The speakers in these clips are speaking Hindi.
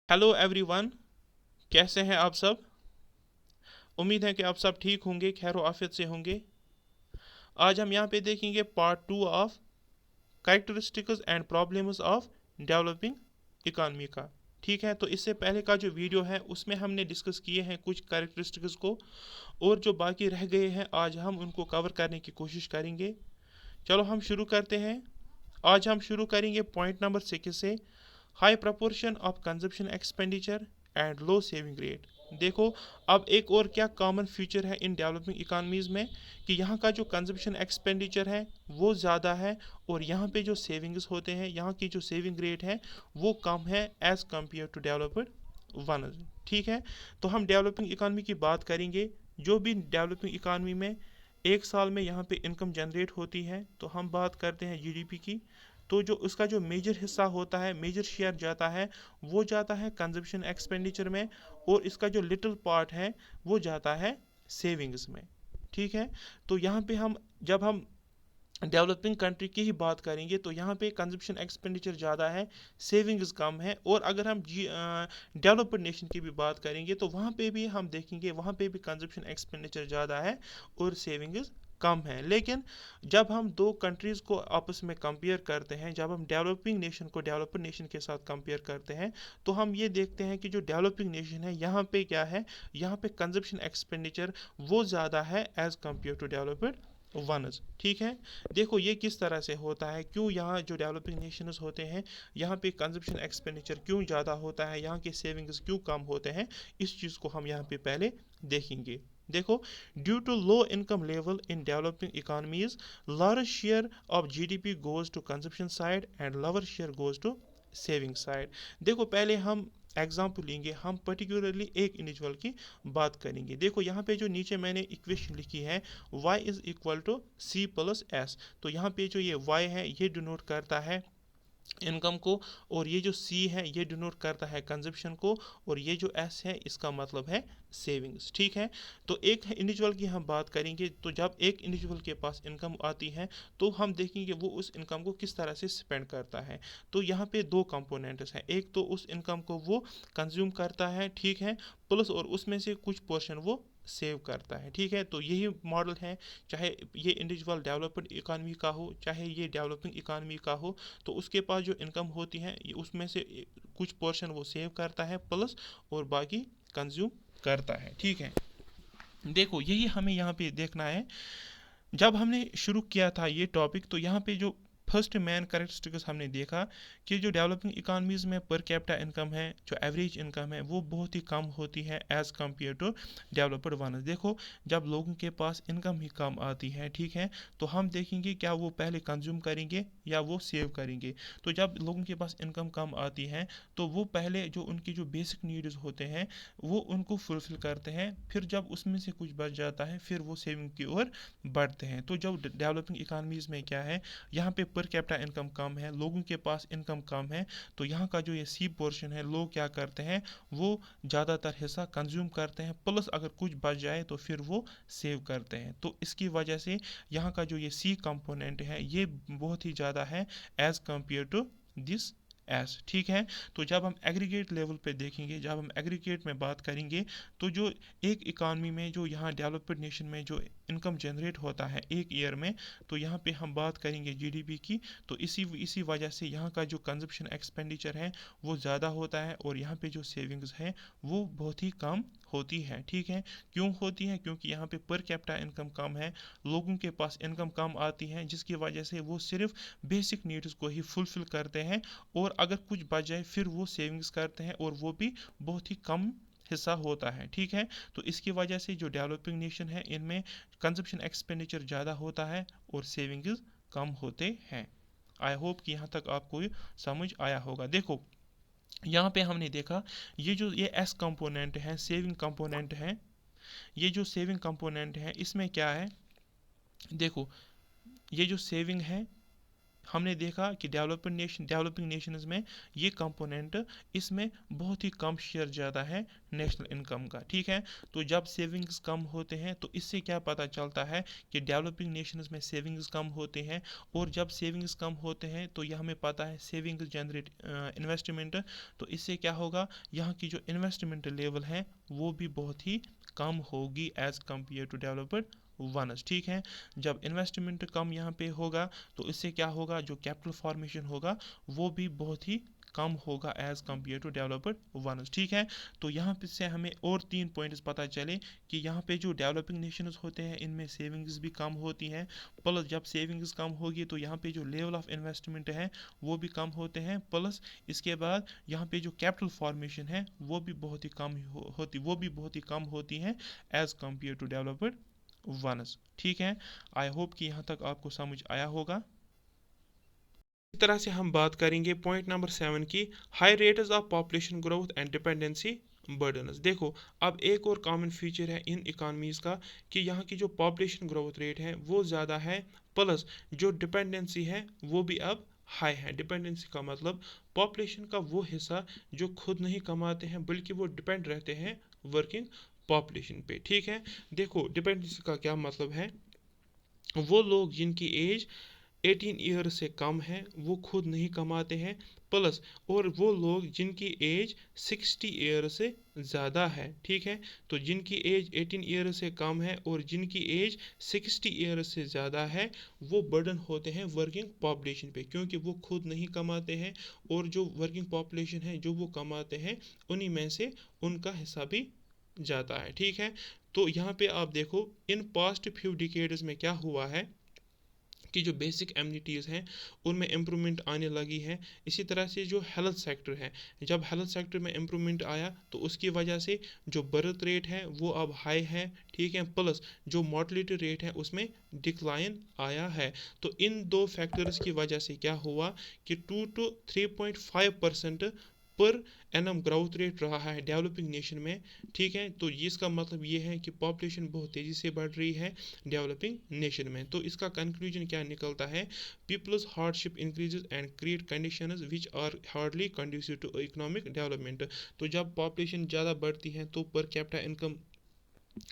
Hello everyone. कैसे हैं आप सब? उम्मीद है कि आप सब ठीक होंगे, खैर आफियत से होंगे। आज हम यहाँ पे देखेंगे part 2 of characteristics and problems of developing economy का। ठीक है, तो इससे पहले का जो वीडियो है उसमें हमने डिस्कस किए हैं कुछ कैरेक्टरिस्टिक्स को, और जो बाकी रह गए हैं आज हम उनको कवर करने की कोशिश करेंगे। चलो हम शुरू करते हैं। आज हम शुरू करेंगे पॉइंट नंबर 6 से। High proportion of consumption expenditure and low saving rate. देखो, अब एक और क्या कॉमन फीचर है इन डेवलपिंग इकानमीज में कि यहाँ का जो कंजप्शन एक्सपेंडिचर है वो ज़्यादा है, और यहाँ पे जो सेविंग्स होते हैं, यहाँ की जो सेविंग रेट है वो कम है as compare to developed one. ठीक है, तो हम डेवलपिंग इकानमी की बात करेंगे। जो भी डेवलपिंग इकानमी में एक साल में यहाँ पे इनकम जनरेट होती है, तो हम बात करते हैं जीडीपी की। तो जो उसका जो मेजर हिस्सा होता है, मेजर शेयर जाता है, वो जाता है कंजप्शन एक्सपेंडिचर में, और इसका जो लिटिल पार्ट है वो जाता है सेविंग्स में। ठीक है, तो यहाँ पे हम जब हम डेवलपिंग कंट्री की ही बात करेंगे तो यहाँ पे कंजप्शन एक्सपेंडिचर ज़्यादा है, सेविंग्स कम है। और अगर हम डेवलप्ड नेशन की भी बात करेंगे तो वहाँ पे भी हम देखेंगे, वहाँ पे भी कंजप्शन एक्सपेंडिचर ज़्यादा है और सेविंग्स कम है। लेकिन जब हम दो कंट्रीज़ को आपस में कंपेयर करते हैं, जब हम डेवलपिंग नेशन को डेवलप्ड नेशन के साथ कंपेयर करते हैं, तो हम ये देखते हैं कि जो डेवलपिंग नेशन है यहाँ पे क्या है, यहाँ पे कंजप्शन एक्सपेंडिचर वो ज़्यादा है एज़ कम्पेयर टू डेवलप्ड वनस। ठीक है, देखो ये किस तरह से होता है, क्यों यहाँ जो डेवलपिंग नेशंस होते हैं यहाँ पे कंजप्शन एक्सपेंडिचर क्यों ज़्यादा होता है, यहाँ के सेविंग्स क्यों कम होते हैं, इस चीज़ को हम यहाँ पे पहले देखेंगे। देखो, due to low income level in developing economies, large share of GDP goes to consumption side and lower share goes to saving side. देखो, पहले हम एग्जाम्पल लेंगे, हम पर्टिकुलरली एक इंडिविजुअल की बात करेंगे। देखो यहाँ पे जो नीचे मैंने इक्वेशन लिखी है, y is equal to C plus S. तो यहाँ पे जो ये y है ये डिनोट करता है इनकम को, और ये जो C है ये डिनोट करता है कंजप्शन को, और ये जो S है इसका मतलब है सेविंग्स। ठीक है, तो एक इंडिविजुअल की हम बात करेंगे, तो जब एक इंडिविजुअल के पास इनकम आती है तो हम देखेंगे वो उस इनकम को किस तरह से स्पेंड करता है। तो यहाँ पे दो कंपोनेंट्स हैं, एक तो उस इनकम को वो कंज्यूम करता है, ठीक है, प्लस और उसमें से कुछ पोर्शन वो सेव करता है। ठीक है, तो यही मॉडल है, चाहे ये इंडिविजुअल डेवलप्ड इकानमी का हो चाहे ये डेवलपिंग इकानमी का हो, तो उसके पास जो इनकम होती है उसमें से कुछ पोर्शन वो सेव करता है प्लस, और बाकी कंज्यूम करता है। ठीक है, देखो यही हमें यहाँ पे देखना है। जब हमने शुरू किया था ये टॉपिक, तो यहाँ पे जो फर्स्ट मैन करेक्टरिस्टिक्स हमने देखा कि जो डेवलपिंग इकानमीज में पर कैपिटा इनकम है, जो एवरेज इनकम है वो बहुत ही कम होती है एज कम्पेयर टू डेवलप्ड वनस। देखो, जब लोगों के पास इनकम ही कम आती है, ठीक है, तो हम देखेंगे क्या वो पहले कंज्यूम करेंगे या वो सेव करेंगे। तो जब लोगों के पास इनकम कम आती है तो वो पहले जो उनकी जो बेसिक नीड्स होते हैं वो उनको फुलफिल करते हैं, फिर जब उसमें से कुछ बच जाता है फिर वो सेविंग की ओर बढ़ते हैं। तो जब डेवलपिंग इकानमीज में क्या है, यहाँ पे पर कैपिटा इनकम कम है, लोगों के पास इनकम कम है, तो यहाँ का जो ये सी पोर्शन है लोग क्या करते हैं, वो ज़्यादातर हिस्सा कंज्यूम करते हैं, प्लस अगर कुछ बच जाए तो फिर वो सेव करते हैं। तो इसकी वजह से यहाँ का जो ये सी कंपोनेंट है ये बहुत ही ज़्यादा है as compare to this S. ठीक है, तो जब हम एग्रीगेट लेवल पे देखेंगे, जब हम एग्रीगेट में बात करेंगे, तो जो एक इकानमी में जो यहाँ डेवलप्ड नेशन में जो इनकम जनरेट होता है एक ईयर में, तो यहाँ पे हम बात करेंगे जीडीपी की, तो इसी इसी वजह से यहाँ का जो कंजप्शन एक्सपेंडिचर है वो ज़्यादा होता है, और यहाँ पे जो सेविंग्स है वो बहुत ही कम होती है। ठीक है, क्यों होती है, क्योंकि यहाँ पे पर कैपिटा इनकम कम है, लोगों के पास इनकम कम आती है, जिसकी वजह से वो सिर्फ बेसिक नीड्स को ही फुलफिल करते हैं, और अगर कुछ बच जाए फिर वो सेविंग्स करते हैं, और वो भी बहुत ही कम हिस्सा होता है। ठीक है, तो इसकी वजह से जो डेवलपिंग नेशन है इनमें कंजप्शन एक्सपेंडिचर ज़्यादा होता है और सेविंग्स कम होते हैं। आई होप कि यहाँ तक आपको समझ आया होगा। देखो, यहाँ पे हमने देखा ये जो ये एस कंपोनेंट है, सेविंग कंपोनेंट है, ये जो सेविंग कंपोनेंट है इसमें क्या है, देखो ये जो सेविंग है हमने देखा कि डेवलपिंग नेशंस में ये कंपोनेंट इसमें बहुत ही कम शेयर ज़्यादा है नेशनल इनकम का, ठीक है। तो जब सेविंग्स कम होते हैं तो इससे क्या पता चलता है कि डेवलपिंग नेशंस में सेविंग्स कम होते हैं, और जब सेविंग्स कम होते हैं तो यह हमें पता है सेविंग्स जनरेट इन्वेस्टमेंट, तो इससे क्या होगा, यहाँ की जो इन्वेस्टमेंट लेवल है वो भी बहुत ही कम होगी एज कम्पेयर टू डेवलप्ड वनस, ठीक है। जब इन्वेस्टमेंट कम यहाँ पे होगा तो इससे क्या होगा, जो कैपिटल फॉर्मेशन होगा वो भी बहुत ही कम होगा एज कम्पेयर टू डेवलप्ड वनस, ठीक है। तो यहाँ पे से हमें और 3 पॉइंट्स पता चले कि यहाँ पे जो डेवलपिंग नेशंस होते हैं इनमें सेविंग्स भी कम होती हैं, प्लस जब सेविंग्स कम होगी तो यहाँ पे जो लेवल ऑफ इन्वेस्टमेंट है वो भी कम होते हैं, प्लस इसके बाद यहाँ पे जो कैपिटल फॉर्मेशन है वो भी बहुत ही कम होती हैं एज कम्पेयर टू डेवलप्ड वनस, ठीक है। आई होप कि यहाँ तक आपको समझ आया होगा। इस तरह से हम बात करेंगे पॉइंट नंबर 7 की, high rates of population growth and dependency burdens. देखो, अब एक और कॉमन फीचर है इन इकानमीज़ का कि यहाँ की जो पॉपुलेशन ग्रोथ रेट है वो ज़्यादा है, प्लस जो डिपेंडेंसी है वो भी अब हाई है। डिपेंडेंसी का मतलब पॉपुलेशन का वो हिस्सा जो खुद नहीं कमाते हैं बल्कि वो डिपेंड रहते हैं वर्किंग पॉपुलेशन पे, ठीक है। देखो, डिपेंडेंसी का क्या मतलब है, वो लोग जिनकी एज 18 ईयर से कम है वो खुद नहीं कमाते हैं, प्लस और वो लोग जिनकी एज 60 ईयर से ज़्यादा है, ठीक है। तो जिनकी एज 18 ईयर से कम है और जिनकी एज 60 ईयर से ज़्यादा है वो बर्डन होते हैं वर्किंग पॉपुलेशन पे, क्योंकि वो खुद नहीं कमाते हैं, और जो वर्किंग पॉपुलेशन है जो वो कमाते हैं उन्हीं में से उनका हिस्सा भी जाता है, ठीक है। तो यहाँ पे आप देखो इन पास्ट फ्यू डिकेड्स में क्या हुआ है कि जो बेसिक एमिनिटीज़ हैं उनमें इम्प्रूवमेंट आने लगी है। इसी तरह से जो हेल्थ सेक्टर है, जब हेल्थ सेक्टर में इम्प्रूवमेंट आया तो उसकी वजह से जो बर्थ रेट है वो अब हाई है, ठीक है, प्लस जो मोर्टलिटी रेट है उसमें डिक्लाइन आया है। तो इन दो फैक्टर्स की वजह से क्या हुआ कि 2 to 3.5% per annum growth rate रहा है डेवलपिंग नेशन में, ठीक है। तो इसका मतलब ये है कि पॉपुलेशन बहुत तेज़ी से बढ़ रही है डेवलपिंग नेशन में। तो इसका कंक्लूजन क्या निकलता है, peoples hardship increases and create conditions which are hardly conducive to economic development. तो जब पॉपुलेशन ज़्यादा बढ़ती है तो पर कैपिटा इनकम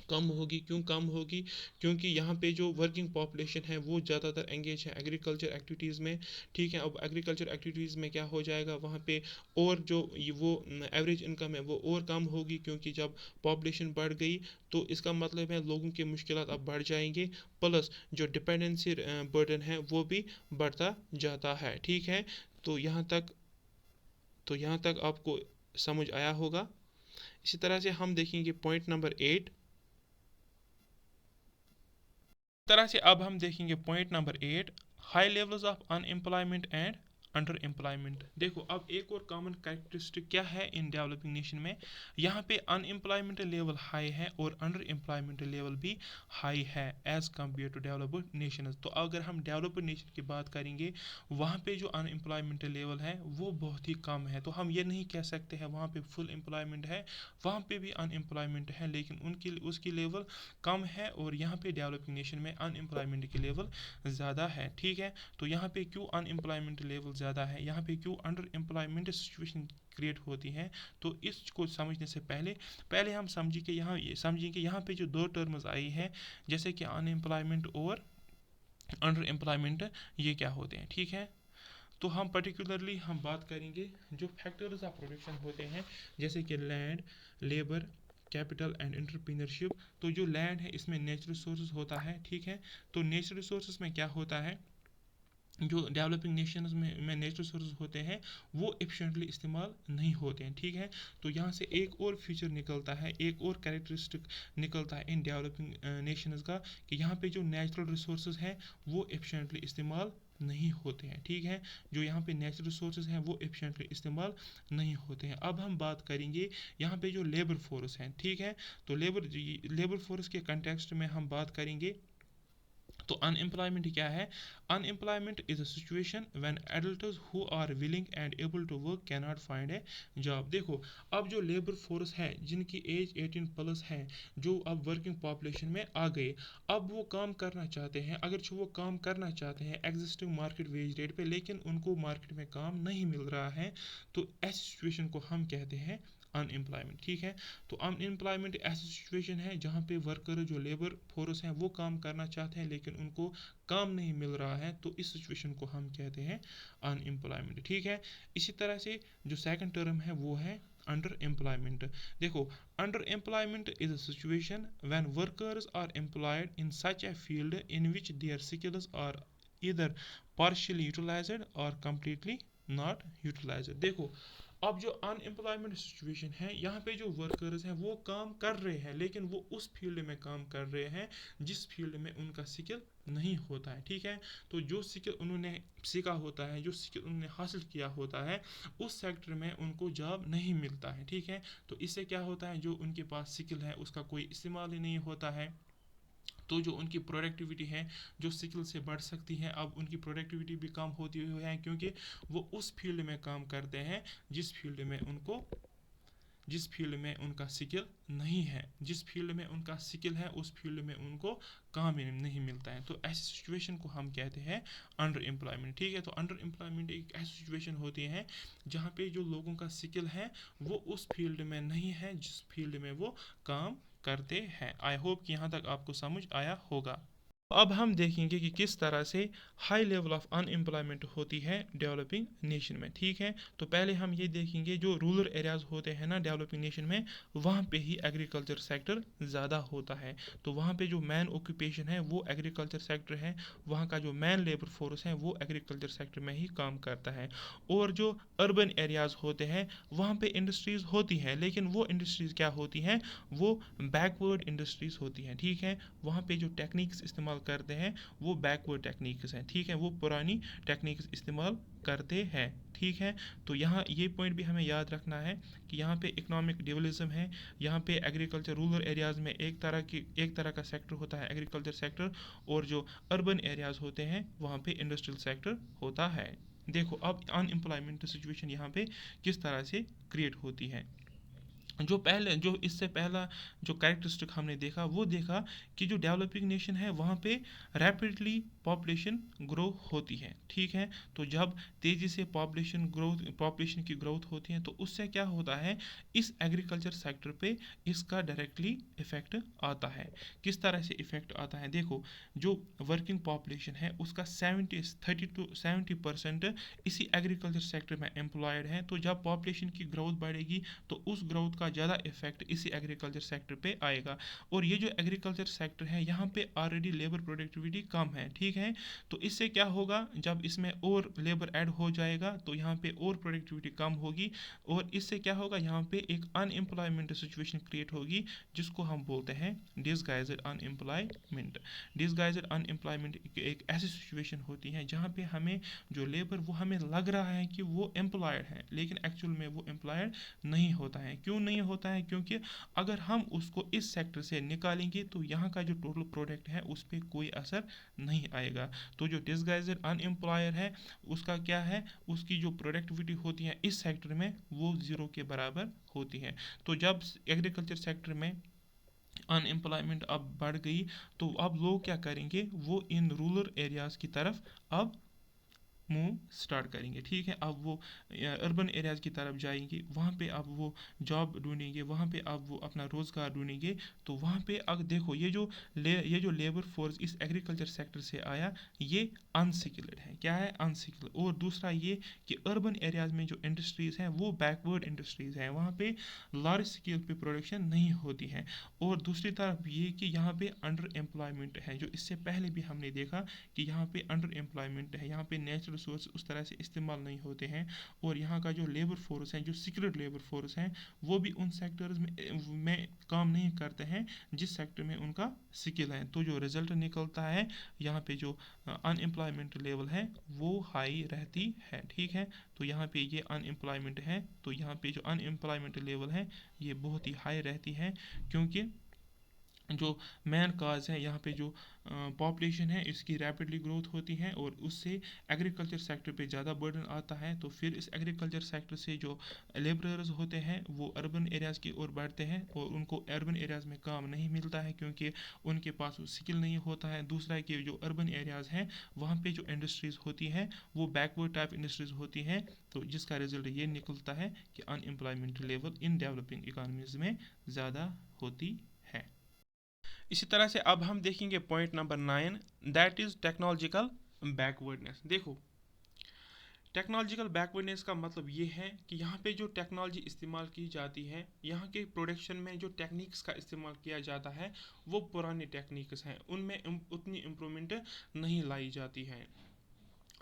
कम होगी। क्यों कम होगी, क्योंकि यहाँ पे जो वर्किंग पॉपुलेशन है वो ज़्यादातर एंगेज है एग्रीकल्चर एक्टिविटीज़ में, ठीक है। अब एग्रीकल्चर एक्टिविटीज़ में क्या हो जाएगा, वहाँ पे और जो वो एवरेज इनकम है वो और कम होगी, क्योंकि जब पॉपुलेशन बढ़ गई तो इसका मतलब है लोगों की मुश्किलात अब बढ़ जाएंगे, प्लस जो डिपेंडेंसी बर्डन है वो भी बढ़ता जाता है, ठीक है। तो यहाँ तक आपको समझ आया होगा। इसी तरह से हम देखेंगे पॉइंट नंबर 8। तरह से अब हम देखेंगे point number 8, high levels of unemployment and under employment. देखो, अब एक और कॉमन कैरेक्टरिस्टिक क्या है इन डेवलपिंग नेशन में, यहाँ पे अनएम्प्लॉयमेंट लेवल हाई है और अंडर एम्प्लॉयमेंट लेवल भी हाई है as compare to developed nation. तो अगर हम डेवलप्ड नेशन की बात करेंगे वहाँ पे जो अनएम्प्लॉयमेंट लेवल है वो बहुत ही कम है। तो हम ये नहीं कह सकते हैं वहाँ पे फुल एम्प्लॉयमेंट है, वहाँ पे भी अनएम्प्लॉयमेंट है लेकिन उसकी लेवल कम है, और यहाँ पे डेवलपिंग नेशन में अनएम्प्लॉयमेंट की लेवल ज़्यादा है, ठीक है। तो यहाँ पे क्यों अनएम्प्लॉयमेंट लेवल ज़्यादा है, यहाँ पे क्यों अंडर एम्प्लॉयमेंट सिचुएशन क्रिएट होती है, तो इसको समझने से पहले हम समझें कि यहाँ पे जो दो टर्म्स आई हैं जैसे कि अनएम्प्लॉयमेंट और अंडर एम्प्लॉयमेंट, ये क्या होते हैं, ठीक है। तो हम पर्टिकुलरली हम बात करेंगे जो फैक्टर्स ऑफ प्रोडक्शन होते हैं जैसे कि land, labour, capital and entrepreneurship. तो जो लैंड है इसमें नेचुरल रिसोर्सेज होता है, ठीक है। तो नेचुरल रिसोर्सेज में क्या होता है, जो डेवलपिंग नेशंस में नेचुरल रिसोर्स होते हैं वो एफिशिएंटली इस्तेमाल नहीं होते हैं, ठीक है। तो यहाँ से एक और फीचर निकलता है, एक और कैरेक्टरिस्टिक निकलता है इन डेवलपिंग नेशंस का कि यहाँ पे जो नेचुरल रिसोर्सेज हैं वो एफिशिएंटली इस्तेमाल नहीं होते हैं, ठीक है। जो यहाँ पे नेचुरल रिसोर्सेज हैं वो एफिशिएंटली इस्तेमाल नहीं होते हैं। अब हम बात करेंगे यहाँ पे जो लेबर फोर्स है, ठीक है। तो लेबर फोर्स के कंटेक्स्ट में हम बात करेंगे तो अनएम्प्लॉयमेंट क्या है, unemployment is a situation when adults who are willing and able to work can not find a job. देखो, अब जो लेबर फोर्स है जिनकी एज 18 प्लस है, जो अब वर्किंग पॉपुलेशन में आ गए, अब वो काम करना चाहते हैं, अगर वो काम करना चाहते हैं एग्जिस्टिंग मार्केट वेज रेट पे, लेकिन उनको मार्केट में काम नहीं मिल रहा है, तो ऐसी सिचुएशन को हम कहते हैं अनएम्प्लॉयमेंट। ठीक है, तो अनएम्प्लॉयमेंट ऐसी सिचुएशन है जहाँ पे वर्कर जो लेबर फोर्स हैं वो काम करना चाहते हैं लेकिन उनको काम नहीं मिल रहा है, तो इस सिचुएशन को हम कहते हैं अनएम्प्लॉयमेंट। ठीक है, इसी तरह से जो सेकंड टर्म है वो है अंडर एम्प्लॉयमेंट। देखो, under employment is a situation when workers are employed in such a field in which their skills are इधर पार्शियली यूटिलाइज्ड और कंप्लीटली नॉट यूटिलाइज्ड। देखो, अब जो अनएम्प्लॉयमेंट सिचुएशन है, यहाँ पे जो वर्कर्स हैं वो काम कर रहे हैं लेकिन वो उस फील्ड में काम कर रहे हैं जिस फील्ड में उनका स्किल नहीं होता है। ठीक है, तो जो स्किल उन्होंने सीखा होता है, जो स्किल उन्होंने हासिल किया होता है, उस सेक्टर में उनको जॉब नहीं मिलता है। ठीक है, तो इससे क्या होता है, जो उनके पास स्किल है उसका कोई इस्तेमाल ही नहीं होता है, तो जो उनकी प्रोडक्टिविटी है जो स्किल से बढ़ सकती है, अब उनकी प्रोडक्टिविटी भी कम होती हुई है क्योंकि वो उस फील्ड में काम करते हैं जिस फील्ड में उनका स्किल नहीं है, जिस फील्ड में उनका स्किल है उस फील्ड में उनको काम नहीं मिलता है, तो ऐसी सिचुएशन को हम कहते हैं अंडर एम्प्लॉयमेंट। ठीक है, तो अंडर एम्प्लॉयमेंट एक ऐसी सिचुएशन होती है जहाँ पे जो लोगों का स्किल है वो उस फील्ड में नहीं है जिस फील्ड में वो काम करते हैं। आई होप कि यहाँ तक आपको समझ आया होगा। अब हम देखेंगे कि किस तरह से हाई लेवल ऑफ अनएम्प्लॉयमेंट होती है डेवलपिंग नेशन में। ठीक है, तो पहले हम ये देखेंगे जो रूरल एरियाज होते हैं ना डेवलपिंग नेशन में, वहाँ पे ही एग्रीकल्चर सेक्टर ज़्यादा होता है, तो वहाँ पे जो मैन ऑक्यूपेशन है वो एग्रीकल्चर सेक्टर है, वहाँ का जो मैन लेबर फोर्स है वो एग्रीकल्चर सेक्टर में ही काम करता है। और जो अर्बन एरियाज होते हैं वहाँ पे इंडस्ट्रीज़ होती हैं लेकिन वो इंडस्ट्रीज़ क्या होती हैं, वो बैकवर्ड इंडस्ट्रीज़ होती हैं। ठीक है, वहाँ पे जो टेक्निक्स इस्तेमाल करते हैं वो बैकवर्ड टेक्निक्स हैं। ठीक है, वो पुरानी टेक्निक्स इस्तेमाल करते हैं। ठीक है, तो यहाँ ये पॉइंट भी हमें याद रखना है कि यहाँ पे इकोनॉमिक डिवलिज्म है, यहाँ पे एग्रीकल्चर रूरल एरियाज़ में एक तरह का सेक्टर होता है एग्रीकल्चर सेक्टर, और जो अर्बन एरियाज़ होते हैं वहाँ पे इंडस्ट्रियल सेक्टर होता है। देखो, अब अनएम्प्लॉयमेंट सिचुएशन यहाँ पे किस तरह से क्रिएट होती है। जो इससे पहला जो कैरेक्टरिस्टिक हमने देखा वो देखा कि जो डेवलपिंग नेशन है वहाँ पे रैपिडली पॉपुलेशन ग्रो होती है। ठीक है, तो जब तेज़ी से पॉपुलेशन की ग्रोथ होती है तो उससे क्या होता है, इस एग्रीकल्चर सेक्टर पे इसका डायरेक्टली इफेक्ट आता है। किस तरह से इफेक्ट आता है, देखो, जो वर्किंग पॉपुलेशन है उसका 30 to 70% इसी एग्रीकल्चर सेक्टर में एम्प्लॉयड है, तो जब पॉपुलेशन की ग्रोथ बढ़ेगी तो उस ग्रोथ का ज़्यादा इफेक्ट इसी एग्रीकल्चर सेक्टर पे आएगा। और ये जो एग्रीकल्चर सेक्टर है यहाँ पे ऑलरेडी लेबर प्रोडक्टिविटी कम है। ठीक है, तो इससे क्या होगा, जब इसमें और लेबर ऐड हो जाएगा तो यहाँ पे और प्रोडक्टिविटी कम होगी, और इससे क्या होगा, यहाँ पे एक अनएम्प्लॉयमेंट सिचुएशन क्रिएट होगी जिसको हम बोलते हैं डिसगाइज्ड अनएम्प्लॉयमेंट। डिसगाइज्ड अनएम्प्लॉयमेंट एक ऐसी सिचुएशन होती है जहाँ पे हमें जो लेबर वो हमें लग रहा है कि वो एम्प्लॉयड है लेकिन एक्चुअल में वो एम्प्लॉयड नहीं होता है। क्यों नहीं होता है, क्योंकि अगर हम उसको इस सेक्टर से निकालेंगे तो यहाँ का जो टोटल प्रोडक्ट है उस पर कोई असर नहीं आएगा। तो जो डिसगाइज्ड अनएम्प्लॉयर है उसका क्या है, उसकी जो प्रोडक्टिविटी होती है इस सेक्टर में वो ज़ीरो के बराबर होती है। तो जब एग्रीकल्चर सेक्टर में अनएम्प्लॉयमेंट अब बढ़ गई तो अब लोग क्या करेंगे, वो इन रूरल एरियाज़ की तरफ अब मूव स्टार्ट करेंगे। ठीक है, अब वो अर्बन एरियाज़ की तरफ जाएंगे, वहाँ पे अब वो जॉब ढूंढेंगे, वहाँ पे अब वो अपना रोज़गार ढूंढेंगे। तो वहाँ पे अगर देखो ये जो लेबर फोर्स इस एग्रीकल्चर सेक्टर से आया ये अनस्किल्ड है। क्या है, अनस्किल्ड। और दूसरा ये कि अर्बन एरियाज़ में जो इंडस्ट्रीज़ हैं वो बैकवर्ड इंडस्ट्रीज़ हैं, वहाँ पे लार्ज स्केल पे प्रोडक्शन नहीं होती है। और दूसरी तरफ ये कि यहाँ पे अंडर एम्प्लॉयमेंट है, जो इससे पहले भी हमने देखा कि यहाँ पे अंडर एम्प्लॉयमेंट है, यहाँ पे नेचुरल रिसोर्स उस तरह से इस्तेमाल नहीं होते हैं, और यहाँ का जो लेबर फोर्स है, जो स्किल्ड लेबर फोर्स है, वो भी उन सेक्टर्स में काम नहीं करते हैं जिस सेक्टर में उनका स्किल है। तो जो रिजल्ट निकलता है यहाँ पे जो अनएम्प्लॉयमेंट लेवल है वो हाई रहती है। ठीक है, तो यहाँ पे ये अनएम्प्लॉयमेंट है, तो यहाँ पे जो अनएम्प्लॉयमेंट लेवल है ये बहुत ही हाई रहती है, क्योंकि जो मेन काज है यहाँ पे जो पॉपुलेशन है इसकी रैपिडली ग्रोथ होती है और उससे एग्रीकल्चर सेक्टर पे ज़्यादा बर्डन आता है, तो फिर इस एग्रीकल्चर सेक्टर से जो लेबरर्स होते हैं वो अर्बन एरियाज़ की ओर बढ़ते हैं और उनको अर्बन एरियाज़ में काम नहीं मिलता है क्योंकि उनके पास स्किल नहीं होता है। दूसरा है कि जो अर्बन एरियाज़ हैं वहाँ पे जो इंडस्ट्रीज़ होती हैं वो बैकवर्ड टाइप इंडस्ट्रीज़ होती हैं, तो जिसका रिजल्ट ये निकलता है कि अनएम्प्लॉयमेंट लेवल इन डेवलपिंग इकानमीज़ में ज़्यादा होती है। इसी तरह से अब हम देखेंगे point number 9, that is technological backwardness. देखो, टेक्नोलॉजिकल बैकवर्डनेस का मतलब ये है कि यहाँ पे जो टेक्नोलॉजी इस्तेमाल की जाती है, यहाँ के प्रोडक्शन में जो टेक्निक्स का इस्तेमाल किया जाता है वो पुरानी टेक्निक्स हैं, उनमें उतनी इम्प्रूवमेंट नहीं लाई जाती है।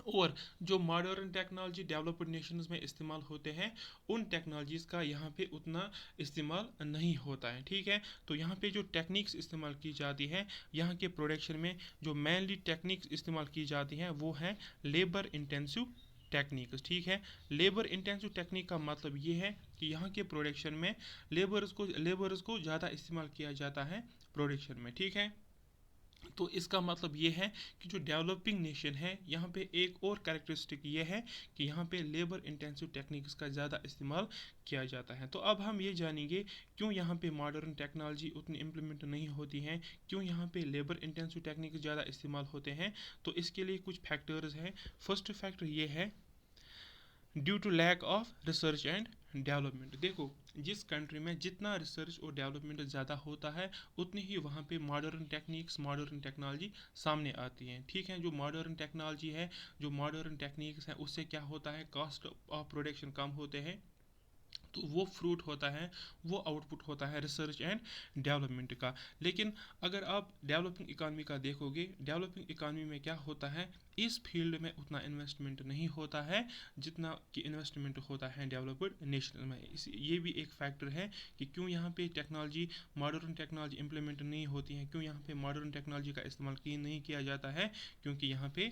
और जो मॉडर्न टेक्नोलॉजी डेवलप्ड नेशंस में इस्तेमाल होते हैं उन टेक्नोलॉजीज़ का यहाँ पे उतना इस्तेमाल नहीं होता है। ठीक है, तो यहाँ पे जो टेक्निक्स इस्तेमाल की जाती है यहाँ के प्रोडक्शन में, जो मेनली टेक्निक्स इस्तेमाल की जाती हैं वो है लेबर इंटेंसिव टेक्निक्स। ठीक है, लेबर इंटेंसिव टेक्निक का मतलब ये है कि यहाँ के प्रोडक्शन में लेबर्स को ज़्यादा इस्तेमाल किया जाता है प्रोडक्शन में। ठीक है, तो इसका मतलब ये है कि जो डेवलपिंग नेशन है यहाँ पे एक और कैरेक्टरिस्टिक ये है कि यहाँ पे लेबर इंटेंसिव टेक्निक्स का ज़्यादा इस्तेमाल किया जाता है। तो अब हम ये जानेंगे क्यों यहाँ पे मॉडर्न टेक्नोलॉजी उतनी इम्प्लीमेंट नहीं होती हैं, क्यों यहाँ पे लेबर इंटेंसिव टेक्निक्स ज़्यादा इस्तेमाल होते हैं। तो इसके लिए कुछ फैक्टर्स हैं। फर्स्ट फैक्टर ये है due to lack of research and development. देखो, जिस कंट्री में जितना रिसर्च और डेवलपमेंट ज़्यादा होता है उतनी ही वहाँ पे मॉडर्न टेक्निक्स मॉडर्न टेक्नोलॉजी सामने आती हैं। ठीक है, जो मॉडर्न टेक्नोलॉजी है, जो मॉडर्न टेक्निक्स हैं, उससे क्या होता है, कॉस्ट ऑफ प्रोडक्शन कम होते हैं, तो वो फ्रूट होता है, वो आउटपुट होता है रिसर्च एंड डेवलपमेंट का। लेकिन अगर आप डेवलपिंग इकानमी का देखोगे, डेवलपिंग इकानमी में क्या होता है, इस फील्ड में उतना इन्वेस्टमेंट नहीं होता है जितना कि इन्वेस्टमेंट होता है डेवलप्ड नेशन में। इस ये भी एक फैक्टर है कि क्यों यहाँ पे टेक्नोलॉजी मॉडर्न टेक्नोलॉजी इम्प्लीमेंट नहीं होती है, क्यों यहाँ पे मॉडर्न टेक्नोलॉजी का इस्तेमाल नहीं किया जाता है, क्योंकि यहाँ पे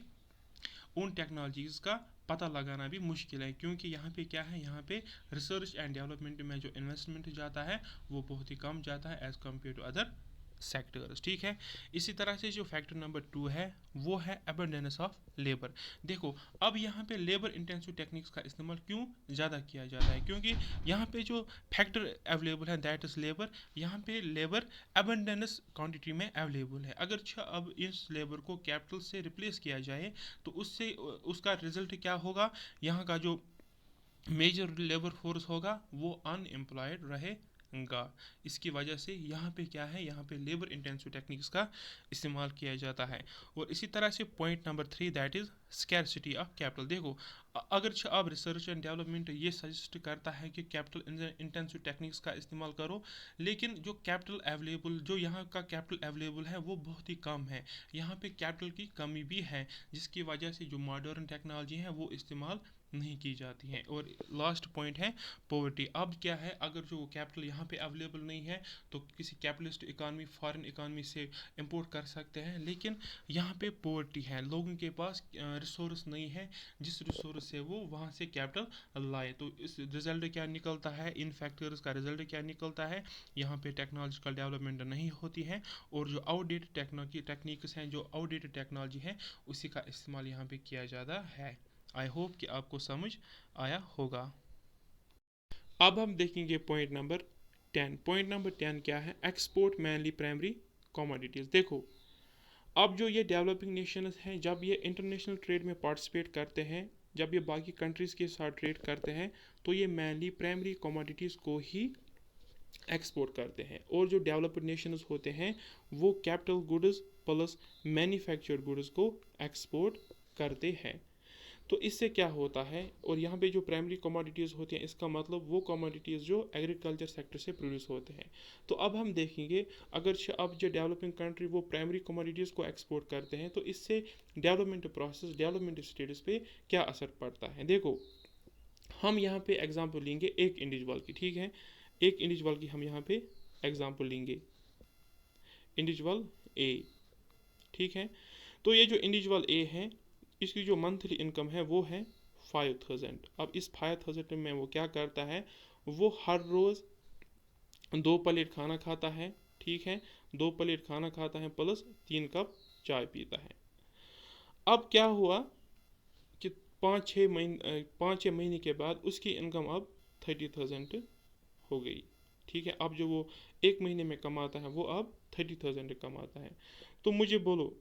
उन टेक्नोलॉजीज़ का पता लगाना भी मुश्किल है। क्योंकि यहाँ पे क्या है, यहाँ पे रिसर्च एंड डेवलपमेंट में जो इन्वेस्टमेंट जाता है वो बहुत ही कम जाता है as compare to other sectors. ठीक है, इसी तरह से जो फैक्टर नंबर 2 है वो है अबंडेंस ऑफ लेबर। देखो, अब यहाँ पे लेबर इंटेंसिव टेक्निक्स का इस्तेमाल क्यों ज़्यादा किया जाता है, क्योंकि यहाँ पे जो फैक्टर अवेलेबल है दैट इज़ लेबर, यहाँ पे लेबर अबंडेंस क्वांटिटी में अवेलेबल है। अगर अब इस लेबर को कैपिटल से रिप्लेस किया जाए तो उससे उसका रिजल्ट क्या होगा, यहाँ का जो मेजर लेबर फोर्स होगा वो अनएम्प्लॉयड रहेगा। इसकी वजह से यहाँ पे क्या है, यहाँ पे लेबर इंटेंसिव टेक्निक्स का इस्तेमाल किया जाता है। और इसी तरह से point number 3 that is scarcity of capital. देखो, अगर आप रिसर्च एंड डेवलपमेंट ये सजेस्ट करता है कि कैपिटल इंटेंसिव टेक्निक्स का इस्तेमाल करो, लेकिन जो कैपिटल अवेलेबल जो यहाँ का कैपिटल अवेलेबल है वो बहुत ही कम है, यहाँ पे कैपिटल की कमी भी है, जिसकी वजह से जो मॉडर्न टेक्नोलॉजी है वो इस्तेमाल नहीं की जाती हैं। और लास्ट पॉइंट है पॉवर्टी। अब क्या है, अगर जो कैपिटल यहाँ पे अवेलेबल नहीं है तो किसी कैपिटलिस्ट इकानमी फॉरेन इकानमी से इंपोर्ट कर सकते हैं, लेकिन यहाँ पे पॉवर्टी है, लोगों के पास रिसोर्स नहीं है जिस रिसोर्स से वो वहाँ से कैपिटल लाए। तो इस रिजल्ट क्या निकलता है, इन फैक्टर्स का रिजल्ट क्या निकलता है, यहाँ पे टेक्नोलॉजिकल डेवलपमेंट नहीं होती है और जो आउटडेटेड टेक्निक्स हैं, जो आउटडेटेड टेक्नोलॉजी है उसी का इस्तेमाल यहाँ पे किया जाता है। आई होप कि आपको समझ आया होगा। अब हम देखेंगे पॉइंट नंबर 10। पॉइंट नंबर 10 क्या है, एक्सपोर्ट मैनली प्राइमरी कमोडिटीज़। देखो, अब जो ये डेवलपिंग नेशंस हैं जब ये इंटरनेशनल ट्रेड में पार्टिसिपेट करते हैं, जब ये बाकी कंट्रीज़ के साथ ट्रेड करते हैं तो ये मैनली प्राइमरी कमोडिटीज़ को ही एक्सपोर्ट करते हैं। और जो डेवलप्ड नेशंस होते हैं वो capital goods plus manufactured goods को एक्सपोर्ट करते हैं। तो इससे क्या होता है, और यहाँ पे जो प्राइमरी कमोडिटीज़ होती हैं इसका मतलब वो कमोडिटीज़ जो एग्रीकल्चर सेक्टर से प्रोड्यूस होते हैं। तो अब हम देखेंगे, अगर अब जो डेवलपिंग कंट्री वो प्राइमरी कमोडिटीज़ को एक्सपोर्ट करते हैं तो इससे डेवलपमेंट प्रोसेस डेवलपमेंट स्टेटस पे क्या असर पड़ता है। देखो, हम यहाँ पे एग्जांपल लेंगे एक इंडिविजुअल की। ठीक है, एक इंडिविजुअल की हम यहाँ पे एग्जांपल लेंगे, इंडिविजुअल ए। ठीक है, तो ये जो इंडिविजुअल ए है इसकी जो मंथली इनकम है वो है 5000। अब इस 5000 में वो क्या करता है, वो हर रोज़ 2 प्लेट खाना खाता है, ठीक है, 2 प्लेट खाना खाता है प्लस 3 कप चाय पीता है। अब क्या हुआ कि 5-6 महीने के बाद उसकी इनकम अब 30,000 हो गई। ठीक है, अब जो वो 1 महीने में कमाता है वो अब 30,000 कमाता है। तो मुझे बोलो,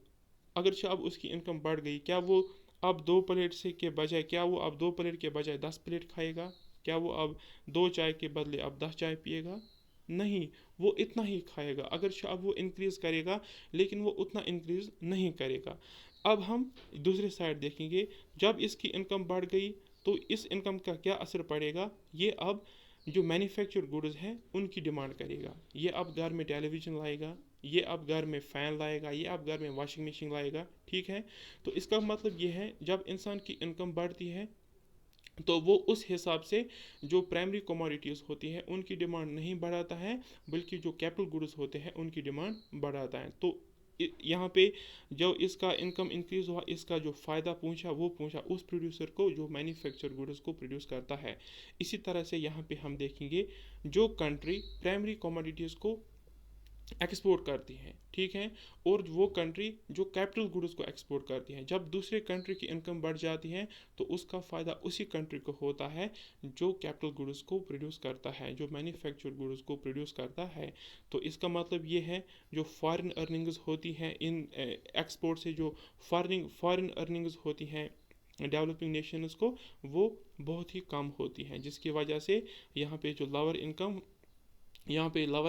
अगर से अब उसकी इनकम बढ़ गई, क्या वो अब 2 प्लेट से के बजाय, क्या वो अब 2 प्लेट के बजाय 10 प्लेट खाएगा? क्या वो अब 2 चाय के बदले अब 10 चाय पिएगा? नहीं, वो इतना ही खाएगा। अगर से अब वो इंक्रीज़ करेगा, लेकिन वो उतना इंक्रीज़ नहीं करेगा। अब हम दूसरी साइड देखेंगे, जब इसकी इनकम बढ़ गई तो इस इनकम का क्या असर पड़ेगा? ये अब जो मैन्युफैक्चर्ड गुड्स हैं उनकी डिमांड करेगा। ये अब घर में टेलीविज़न लाएगा, ये अब घर में फ़ैन लाएगा, ये अब घर में वॉशिंग मशीन लाएगा। ठीक है, तो इसका मतलब ये है, जब इंसान की इनकम बढ़ती है तो वो उस हिसाब से जो प्राइमरी कमोडिटीज़ होती हैं उनकी डिमांड नहीं बढ़ाता है, बल्कि जो कैपिटल गुड्स होते हैं उनकी डिमांड बढ़ाता है। तो यहाँ पे जो इसका इनकम इंक्रीज़ हुआ, इसका जो फ़ायदा पहुँचा वो पहुँचा उस प्रोड्यूसर को जो मैन्युफैक्चर गुड्स को प्रोड्यूस करता है। इसी तरह से यहाँ पे हम देखेंगे, जो कंट्री प्राइमरी कमोडिटीज़ को एक्सपोर्ट करती हैं, ठीक है, और वो कंट्री जो कैपिटल गुड्स को एक्सपोर्ट करती हैं, जब दूसरे कंट्री की इनकम बढ़ जाती है तो उसका फ़ायदा उसी कंट्री को होता है जो कैपिटल गुड्स को प्रोड्यूस करता है, जो मैन्युफैक्चर्ड गुड्स को प्रोड्यूस करता है। तो इसका मतलब ये है, जो फॉरेन अर्निंग्स होती हैं इन एक्सपोर्ट से, जो फॉरेन अर्निंग्स होती हैं डेवलपिंग नेशंस को, वो बहुत ही कम होती हैं, जिसकी वजह से यहाँ पे जो लवर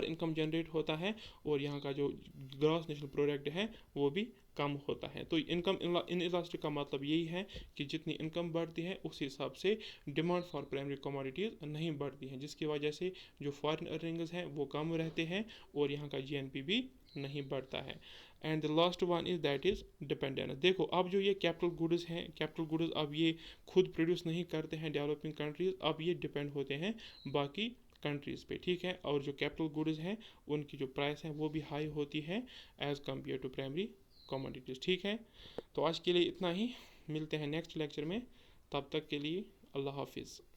इनकम जनरेट होता है और यहाँ का जो ग्रॉस नेशनल प्रोडक्ट है वो भी कम होता है। तो इनकम इन इलास्टिक का मतलब यही है कि जितनी इनकम बढ़ती है उस हिसाब से डिमांड फॉर प्राइमरी कमोडिटीज़ नहीं बढ़ती हैं, जिसकी वजह से जो फॉरेन अर्निंग्स हैं वो कम रहते हैं और यहाँ का जीएनपी भी नहीं बढ़ता है। And the last one is that is dependence. देखो, अब जो ये कैपिटल गुड्स हैं, कैपिटल गुड्स अब ये खुद प्रोड्यूस नहीं करते हैं डेवलपिंग कंट्रीज, अब ये डिपेंड होते हैं बाकी कंट्रीज़ पे। ठीक है, और जो कैपिटल गुड्स हैं उनकी जो प्राइस है वो भी हाई होती है as compare to primary commodities. ठीक है, तो आज के लिए इतना ही, मिलते हैं नेक्स्ट लेक्चर में, तब तक के लिए अल्लाह हाफिज़।